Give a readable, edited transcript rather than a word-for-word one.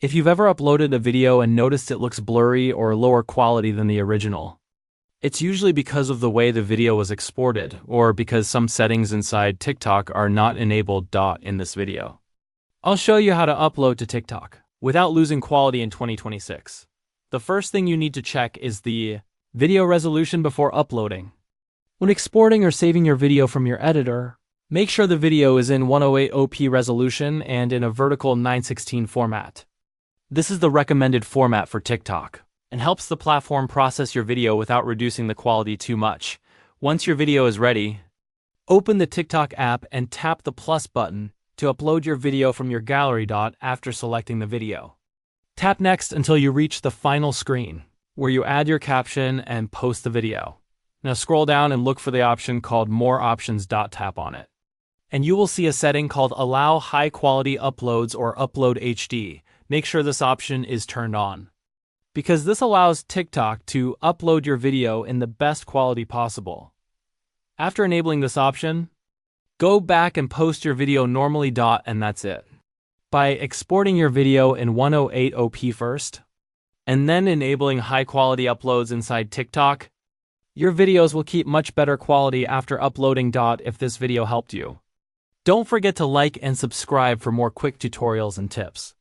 If you've ever uploaded a video and noticed it looks blurry or lower quality than the original, it's usually because of the way the video was exported, or because some settings inside TikTok are not enabled. In this video, I'll show you how to upload to TikTok without losing quality in 2026. The first thing you need to check is the video resolution before uploading. When exporting or saving your video from your editor, make sure the video is in 108p resolution and in a vertical 9:16 format. This is the recommended format for TikTok and helps the platform process your video without reducing the quality too much. Once your video is ready, open the TikTok app and tap the plus button to upload your video from your gallery. After selecting the video, tap next until you reach the final screen, where you add your caption and post the video. Now scroll down and look for the option called More Options. Tap on it, and you will see a setting called Allow High Quality Uploads or Upload HD. Make sure this option is turned on, because this allows TikTok to upload your video in the best quality possible. After enabling this option, go back and post your video normally. And that's it. By exporting your video in 108p first, and then enabling high-quality uploads inside TikTok, your videos will keep much better quality after uploading. If this video helped you, don't forget to like and subscribe for more quick tutorials and tips.